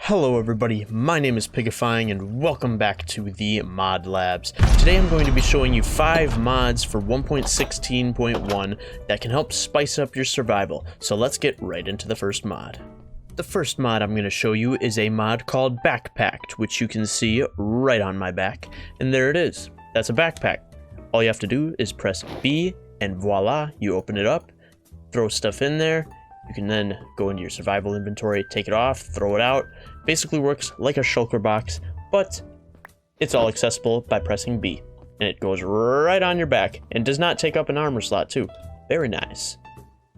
Hello everybody, my name is Pigifying and welcome back to the Mod Labs. Today I'm going to be showing you 5 mods for 1.16.1 that can help spice up your survival. So let's get right into the first mod. The first mod I'm going to show you is a mod called Backpacked, which you can see right on my back. And there it is. That's a backpack. All you have to do is press B and voila, you open it up, throw stuff in there. You can then go into your survival inventory, take it off, throw it out. Basically works like a shulker box, but it's all accessible by pressing B. And it goes right on your back and does not take up an armor slot too. Very nice.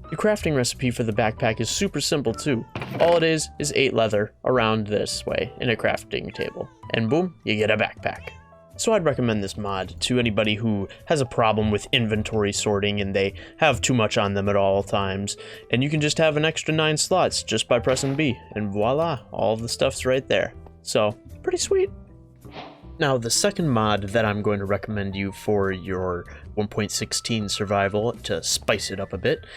The crafting recipe for the backpack is super simple too. All it is 8 leather around this way in a crafting table. And boom, you get a backpack. So I'd recommend this mod to anybody who has a problem with inventory sorting and they have too much on them at all times. And you can just have an extra 9 slots just by pressing B. And voila, all of the stuff's right there. So, pretty sweet. Now, the second mod that I'm going to recommend you for your 1.16 survival to spice it up a bit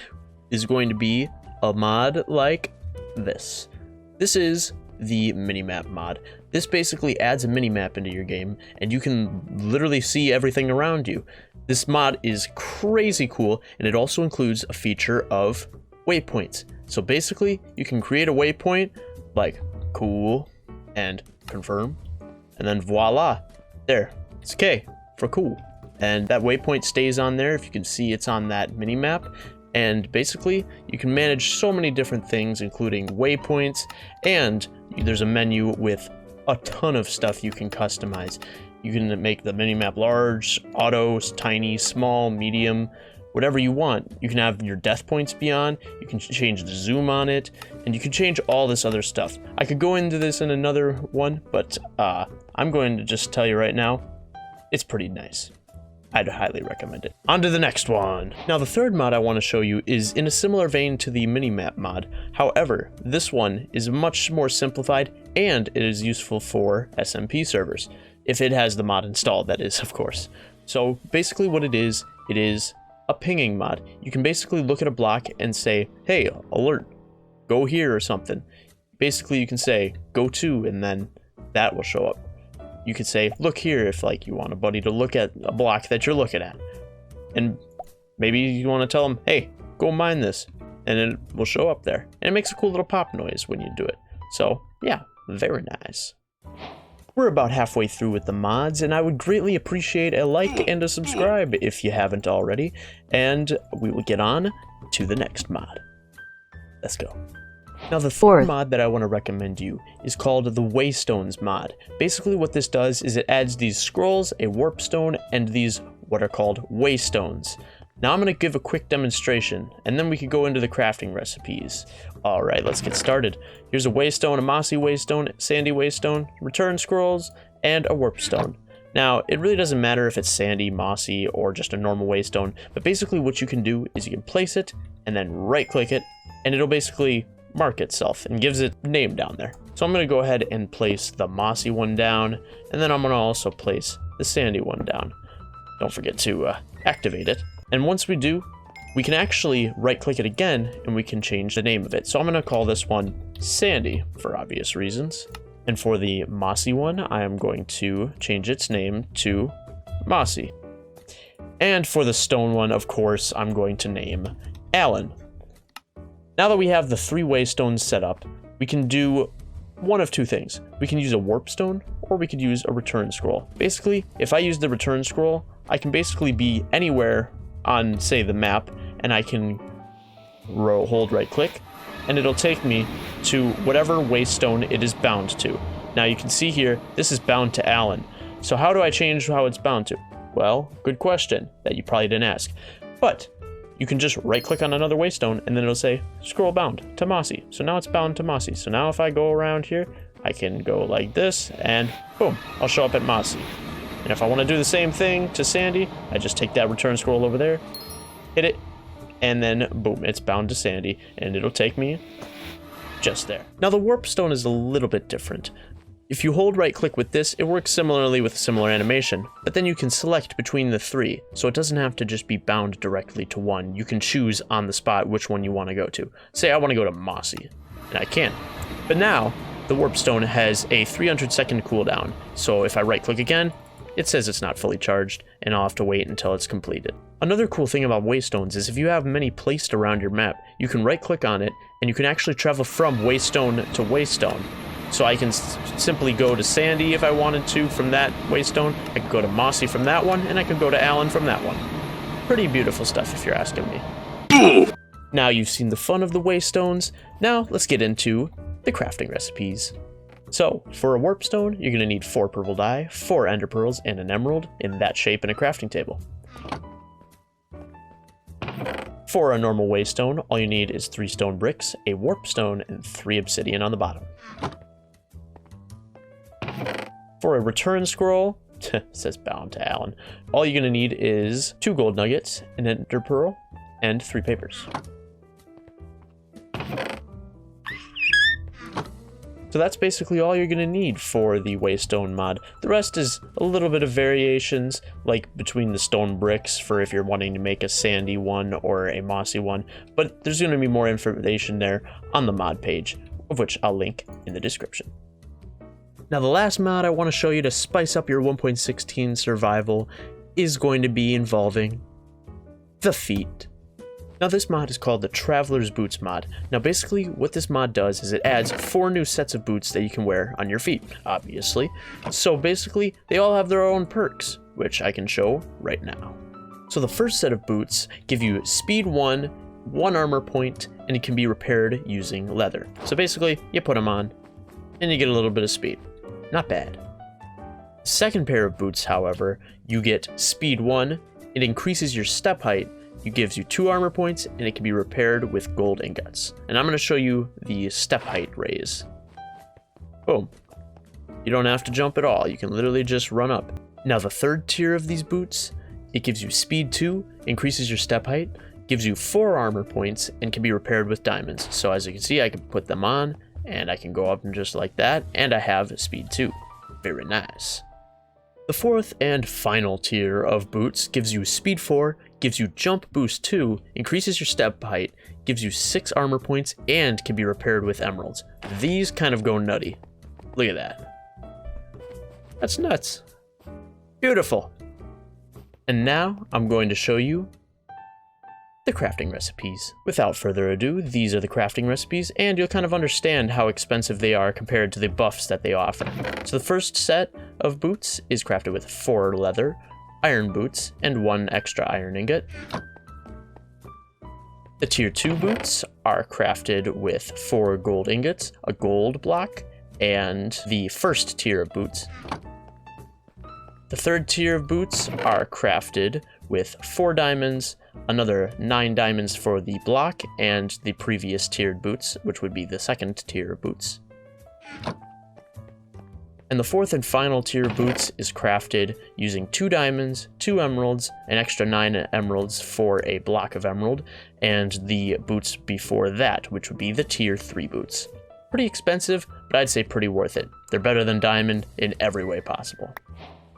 is going to be a mod like this. This is the Minimap mod. This basically adds a minimap into your game, and you can literally see everything around you. This mod is crazy cool, and it also includes a feature of waypoints. So basically, you can create a waypoint, like cool, and confirm, and then voila, there, it's K for cool. And that waypoint stays on there. If you can see, it's on that minimap. And basically, you can manage so many different things, including waypoints, and there's a menu with a ton of stuff you can customize. You can make the minimap large, auto, tiny, small, medium, whatever you want. You can have your death points be on, you can change the zoom on it, and you can change all this other stuff. I could go into this in another one, but I'm going to just tell you right now, it's pretty nice. I'd highly recommend it. On to the next one. Now, the third mod I want to show you is in a similar vein to the Minimap mod. However, this one is much more simplified and it is useful for SMP servers. If it has the mod installed, that is, of course. So basically what it is a pinging mod. You can basically look at a block and say, hey, alert, go here or something. Basically, you can say, go to, and then that will show up. You could say, look here, if like you want a buddy to look at a block that you're looking at. And maybe you want to tell them, hey, go mine this. And it will show up there. And it makes a cool little pop noise when you do it. So yeah, very nice. We're about halfway through with the mods, and I would greatly appreciate a like and a subscribe if you haven't already. And we will get on to the next mod. Let's go. Now, the fourth mod that I want to recommend you is called the Waystones mod. Basically what this does is it adds these scrolls, a warp stone, and these what are called Waystones. Now I'm going to give a quick demonstration, and then we could go into the crafting recipes. Alright, let's get started. Here's a waystone, a mossy waystone, sandy waystone, return scrolls, and a warp stone. Now, it really doesn't matter if it's sandy, mossy, or just a normal waystone, but basically what you can do is you can place it, and then right-click it, and it'll basically mark itself and gives it a name down there. So I'm going to go ahead and place the mossy one down, and then I'm going to also place the sandy one down. Don't forget to activate it. And once we do, we can actually right-click it again, and we can change the name of it. So I'm going to call this one Sandy for obvious reasons. And for the mossy one, I am going to change its name to Mossy. And for the stone one, of course, I'm going to name Alan. Now that we have the 3 waystones set up, we can do one of 2 things. We can use a warp stone, or we could use a return scroll. Basically, if I use the return scroll, I can basically be anywhere on, say, the map, and I can hold right-click, and it'll take me to whatever waystone it is bound to. Now you can see here, this is bound to Alan. So how do I change how it's bound to? Well, good question that you probably didn't ask. But you can just right-click on another waystone, and then it'll say, scroll bound to Mossy. So now it's bound to Mossy. So now if I go around here, I can go like this, and boom, I'll show up at Mossy. And if I want to do the same thing to Sandy, I just take that return scroll over there, hit it, and then boom, it's bound to Sandy, and it'll take me just there. Now the warp stone is a little bit different. If you hold right click with this, it works similarly with a similar animation, but then you can select between the 3, so it doesn't have to just be bound directly to one. You can choose on the spot which one you want to go to. Say I want to go to Mossy, and I can. But now, the warp stone has a 300-second cooldown, so if I right-click again, it says it's not fully charged, and I'll have to wait until it's completed. Another cool thing about Waystones is if you have many placed around your map, you can right-click on it, and you can actually travel from Waystone to Waystone. So I can simply go to Sandy if I wanted to from that Waystone, I could go to Mossy from that one, and I could go to Allen from that one. Pretty beautiful stuff if you're asking me. Now you've seen the fun of the Waystones, now let's get into the crafting recipes. So, for a warp stone, you're going to need 4 purple dye, 4 ender pearls, and an emerald in that shape in a crafting table. For a normal waystone, all you need is 3 stone bricks, a warp stone, and 3 obsidian on the bottom. For a return scroll, says bound to Allen, all you're going to need is 2 gold nuggets, an ender pearl, and 3 papers. So that's basically all you're going to need for the Waystone mod. The rest is a little bit of variations, like between the stone bricks for if you're wanting to make a sandy one or a mossy one, but there's going to be more information there on the mod page, of which I'll link in the description. Now the last mod I want to show you to spice up your 1.16 survival is going to be involving the feet. Now this mod is called the Traveler's Boots mod. Now basically what this mod does is it adds 4 new sets of boots that you can wear on your feet, obviously. So basically they all have their own perks, which I can show right now. So the first set of boots give you speed 1, 1 armor point, and it can be repaired using leather. So basically you put them on and you get a little bit of speed. Not bad. Second pair of boots, however, you get speed 1, it increases your step height, it gives you 2 armor points, and it can be repaired with gold ingots. And I'm going to show you the step height raise. Boom. You don't have to jump at all, you can literally just run up. Now the third tier of these boots, it gives you speed 2, increases your step height, gives you 4 armor points, and can be repaired with diamonds. So as you can see, I can put them on, and I can go up and just like that, and I have speed 2. Very nice. The fourth and final tier of boots gives you speed 4, gives you jump boost 2, increases your step height, gives you 6 armor points, and can be repaired with emeralds. These kind of go nutty. Look at that. That's nuts. Beautiful. And now I'm going to show you the crafting recipes. Without further ado, these are the crafting recipes, and you'll kind of understand how expensive they are compared to the buffs that they offer. So the first set of boots is crafted with 4 leather, iron boots, and 1 extra iron ingot. The tier 2 boots are crafted with 4 gold ingots, a gold block, and the first tier of boots. The third tier of boots are crafted with 4 diamonds, another 9 diamonds for the block, and the previous tiered boots, which would be the second tier of boots. And the fourth and final tier of boots is crafted using 2 diamonds, 2 emeralds, an extra 9 emeralds for a block of emerald, and the boots before that, which would be the tier 3 boots. Pretty expensive, but I'd say pretty worth it. They're better than diamond in every way possible.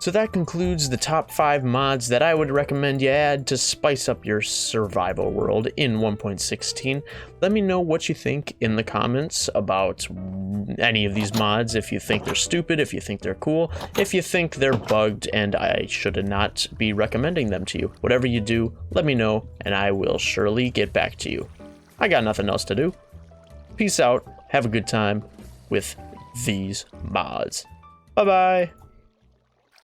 So that concludes the top 5 mods that I would recommend you add to spice up your survival world in 1.16. Let me know what you think in the comments about any of these mods, if you think they're stupid, if you think they're cool, if you think they're bugged and I should not be recommending them to you. Whatever you do, let me know and I will surely get back to you. I got nothing else to do. Peace out, have a good time with these mods. Bye-bye.